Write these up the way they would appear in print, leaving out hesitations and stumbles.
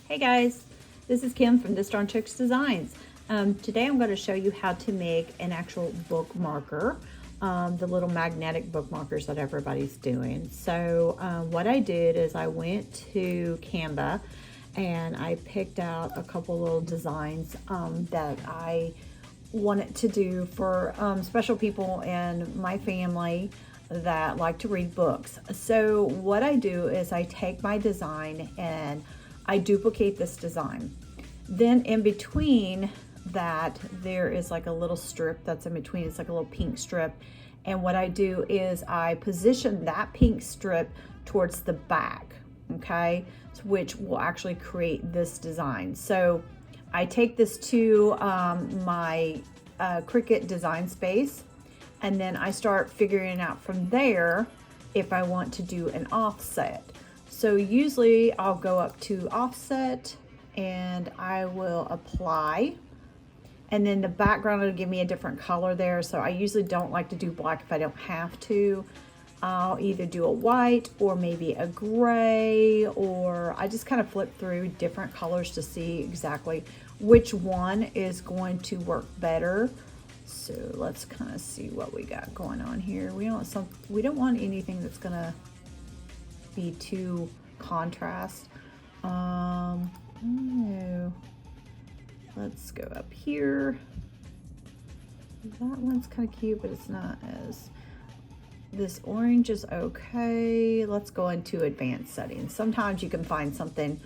Hey guys, this is Kim from This Darn Chicks Designs. Today I'm going to show you how to make an actual bookmarker, the little magnetic bookmarkers that everybody's doing. So what I did is I went to Canva and I picked out a couple little designs that I wanted to do for special people in my family that like to read books. So what I do is I take my design and I duplicate this design. Then in between that, there is like a little strip that's in between. It's like a little pink strip. And what I do is I position that pink strip towards the back, okay? Which will actually create this design. So I take this to my Cricut design space, and then I start figuring out from there if I want to do an offset. So usually I'll go up to offset and I will apply, and then the background will give me a different color there. So I usually don't like to do black if I don't have to. I'll either do a white or maybe a gray, or I just kind of flip through different colors to see exactly which one is going to work better. So let's kind of see what we got going on here. We don't want anything that's gonna be too contrast. No. Let's go up here. That one's kind of cute, but it's not as, this orange is okay. Let's go into advanced settings. Sometimes you can find something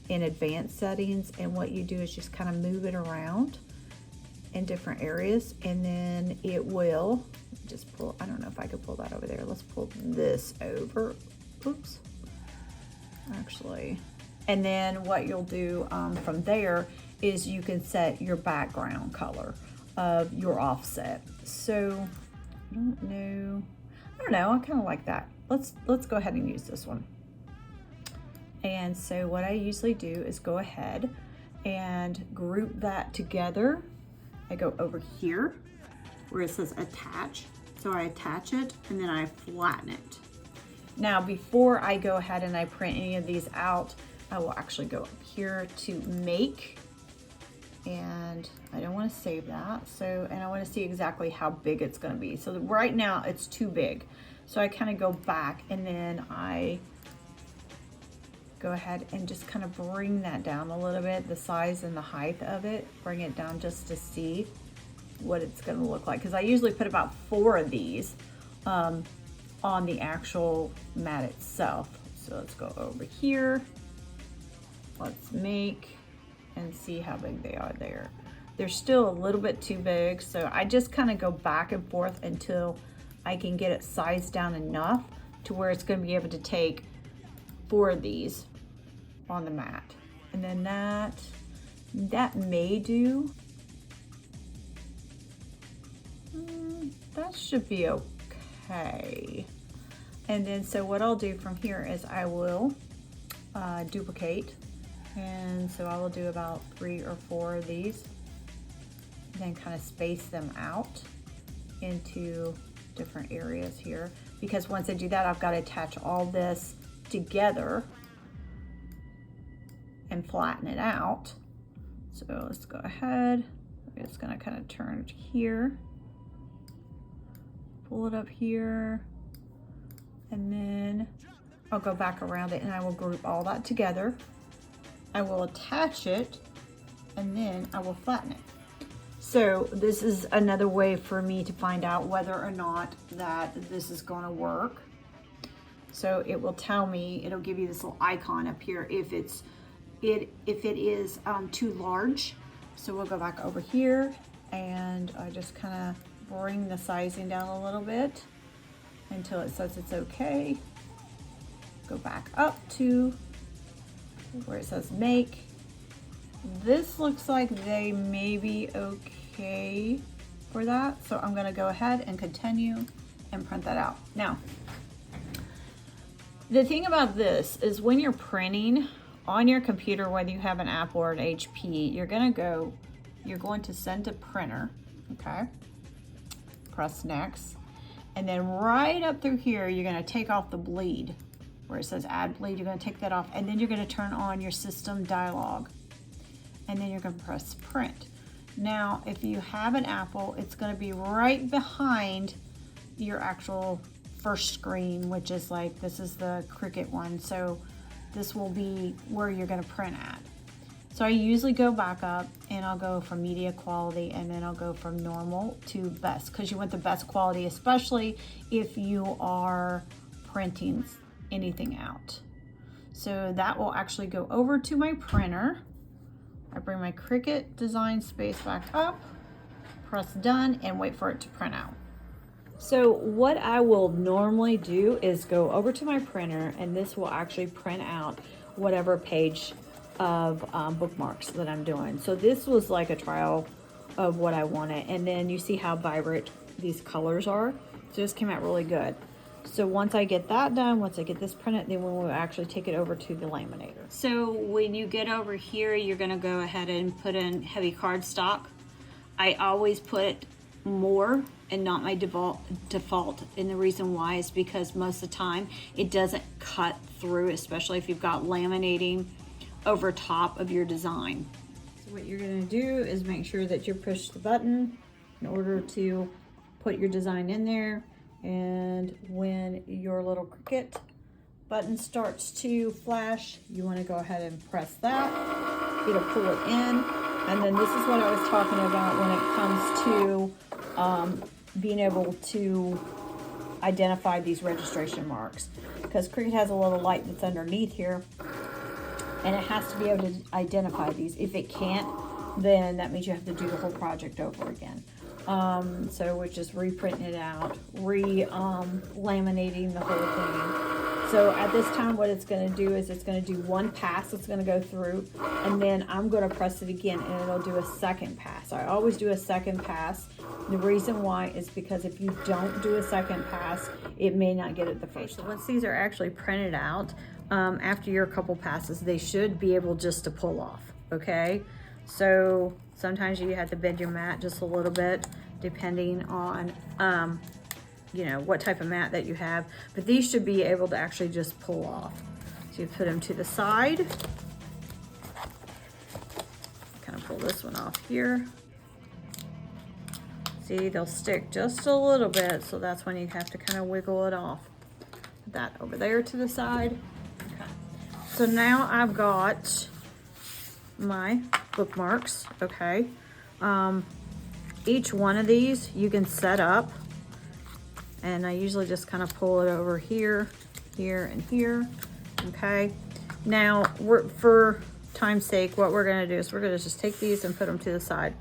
in advanced settings, and what you do is just kind of move it around in different areas, and then it will just pull. I don't know if I could pull that over there. Let's pull this over. Oops. Actually, and then what you'll do from there is you can set your background color of your offset. So I don't know. I kind of like that. Let's go ahead and use this one. And so what I usually do is go ahead and group that together. I go over here where it says attach. So I attach it and then I flatten it. Now, before I go ahead and I print any of these out, I will actually go up here to make, and I don't want to save that. So, and I want to see exactly how big it's going to be. So right now it's too big. So I kind of go back and then I go ahead and just kind of bring that down a little bit, the size and the height of it, bring it down just to see what it's going to look like. Because I usually put about 4 of these on the actual mat itself. So let's go over here. Let's make and see how big they are there. They're still a little bit too big, so I just kind of go back and forth until I can get it sized down enough to where it's going to be able to take 4 of these on the mat. And then that may do. That should be okay. And then so what I'll do from here is I will duplicate, and so I will do about 3 or 4 of these, and then kind of space them out into different areas here, because once I do that I've got to attach all this together and flatten it out. So let's go ahead. I'm just going to kind of turn it here, pull it up here, and then I'll go back around it and I will group all that together. I will attach it and then I will flatten it. So this is another way for me to find out whether or not that this is going to work. So it will tell me, it'll give you this little icon up here if it is too large. So we'll go back over here and I just kind of bring the sizing down a little bit until it says it's okay. Go back up to where it says make. This looks like they may be okay for that. So I'm gonna go ahead and continue and print that out. Now, the thing about this is when you're printing on your computer, whether you have an Apple or an HP, you're going to send to printer, okay? Press next. And then right up through here, you're gonna take off the bleed. where it says add bleed, you're going to take that off, and then you're going to turn on your system dialog, and then you're going to press print. Now, if you have an Apple, it's going to be right behind your actual first screen, which is like, this is the Cricut one. So this will be where you're going to print at. So I usually go back up and I'll go from media quality, and then I'll go from normal to best, because you want the best quality, especially if you are printing anything out. So that will actually go over to my printer. I bring my Cricut design space back up, press done, and wait for it to print out. So what I will normally do is go over to my printer, and this will actually print out whatever page of bookmarks that I'm doing. So this was like a trial of what I wanted, and then you see how vibrant these colors are. So this came out really good. So once I get that done, once I get this printed, then we will actually take it over to the laminator. So when you get over here, you're gonna go ahead and put in heavy cardstock. I always put more and not my default, and the reason why is because most of the time it doesn't cut through, especially if you've got laminating over top of your design. So what you're going to do is make sure that you push the button in order to put your design in there, and when your little Cricut button starts to flash, you want to go ahead and press that. It'll pull it in, and then this is what I was talking about when it comes to being able to identify these registration marks, because Cricut has a little light that's underneath here, and it has to be able to identify these. If it can't, then that means you have to do the whole project over again. So we're just reprinting it out, laminating the whole thing. So at this time, what it's going to do is it's going to do one pass. It's going to go through, and then I'm going to press it again, and it'll do a second pass. I always do a second pass. The reason why is because if you don't do a second pass, it may not get it the first time. So once these are actually printed out, after your couple passes, they should be able just to pull off, okay? So sometimes you have to bend your mat just a little bit, depending on, you know, what type of mat that you have, but these should be able to actually just pull off. So you put them to the side, kind of pull this one off here. See, they'll stick just a little bit, so that's when you have to kind of wiggle it off. Put that over there to the side. Okay. So now I've got my bookmarks, okay? Each one of these you can set up, and I usually just kind of pull it over here, here, and here, okay? Now, for time's sake, what we're gonna do is we're gonna just take these and put them to the side.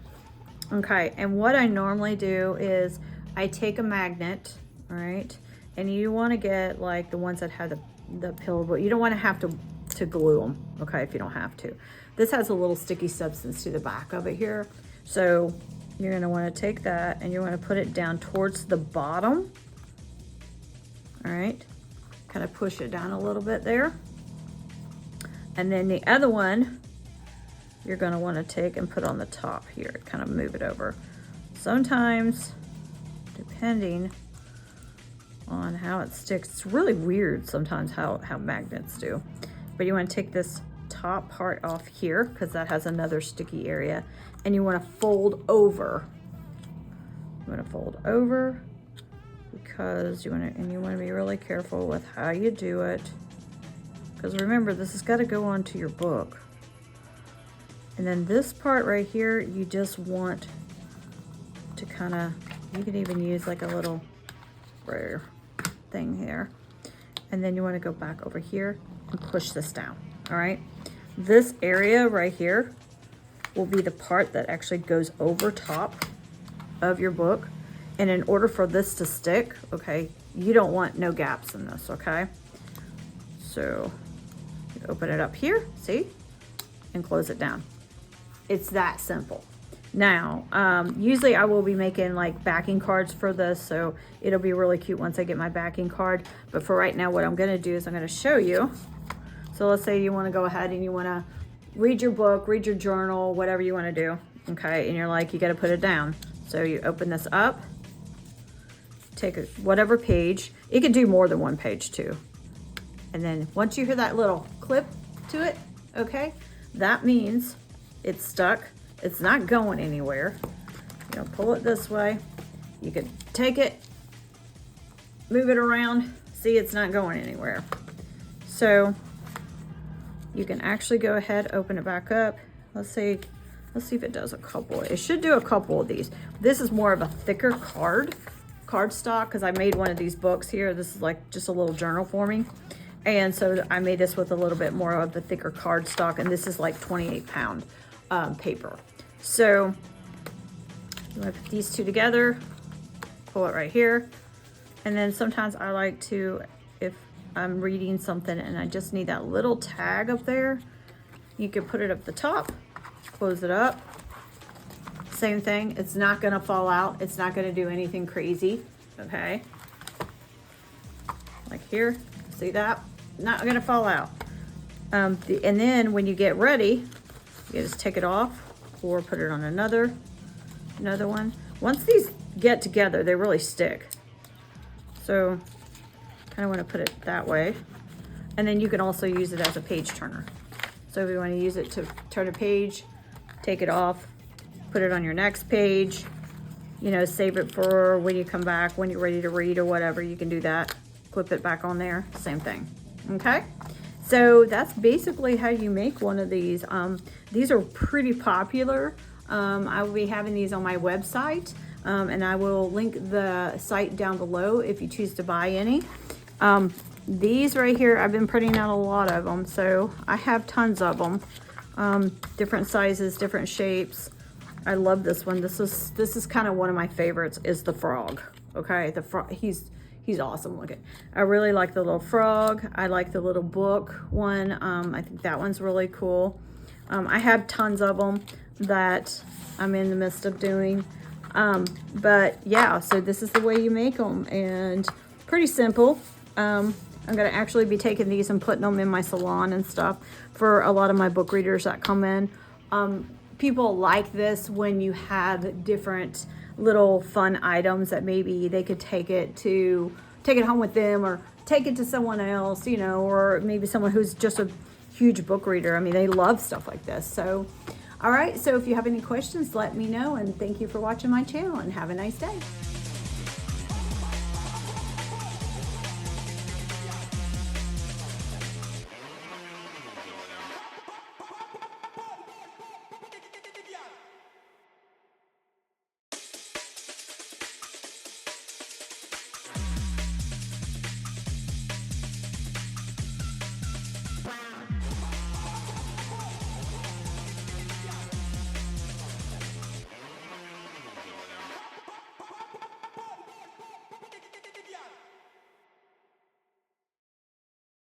Okay, and what I normally do is I take a magnet, all right, and you want to get like the ones that have the pill, but you don't want to have to glue them, okay, if you don't have to. This has a little sticky substance to the back of it here, so you're going to want to take that and you want to put it down towards the bottom, all right, kind of push it down a little bit there, and then the other one you're going to want to take and put on the top here, kind of move it over. Sometimes, depending on how it sticks, it's really weird sometimes how magnets do. But you want to take this top part off here, because that has another sticky area, and you want to fold over. You want to fold over because you want to be really careful with how you do it, because remember, this has got to go onto your book. And then this part right here, you just want to kind of, you can even use like a little sprayer thing here. And then you want to go back over here and push this down, all right? This area right here will be the part that actually goes over top of your book. And in order for this to stick, okay, you don't want no gaps in this, okay? So you open it up here, see? And close it down. It's that simple. Now, usually I will be making like backing cards for this, so it'll be really cute once I get my backing card. But for right now, what I'm gonna do is I'm gonna show you. So let's say you wanna go ahead and you wanna read your book, read your journal, whatever you wanna do, okay? And you're like, you gotta put it down. So you open this up, take whatever page. It could do more than one page too. And then once you hear that little clip to it, okay, that means it's stuck. It's not going anywhere. You know, pull it this way. You can take it, move it around. See, it's not going anywhere. So you can actually go ahead, open it back up. Let's see if it does a couple. It should do a couple of these. This is more of a thicker cardstock, because I made one of these books here. This is like just a little journal for me. And so I made this with a little bit more of the thicker cardstock, and this is like 28-pound paper. So I'm gonna put these two together, pull it right here. And then sometimes I like to, if I'm reading something and I just need that little tag up there, you can put it up the top, close it up. Same thing, it's not gonna fall out. It's not gonna do anything crazy, okay? Like here, see that? Not gonna fall out. And then when you get ready, you just take it off or put it on another one. Once these get together, they really stick. So kind of want to put it that way. And then you can also use it as a page turner. So if you want to use it to turn a page, take it off, put it on your next page, you know, save it for when you come back, when you're ready to read or whatever, you can do that. Clip it back on there, same thing, okay? So that's basically how you make one of these. These are pretty popular. I will be having these on my website, and I will link the site down below if you choose to buy any. These right here, I've been printing out a lot of them, so I have tons of them. Different sizes, different shapes. I love this one. This is kind of one of my favorites, is the frog. Okay, the frog, he's awesome looking. I really like the little frog. I like the little book one. I think that one's really cool. I have tons of them that I'm in the midst of doing. But yeah, so this is the way you make them, and pretty simple. I'm gonna actually be taking these and putting them in my salon and stuff for a lot of my book readers that come in. People like this when you have different little fun items that maybe they could take it home with them, or take it to someone else, you know, or maybe someone who's just a huge book reader. I mean, they love stuff like this. So all right, so if you have any questions, let me know, and thank you for watching my channel, and have a nice day.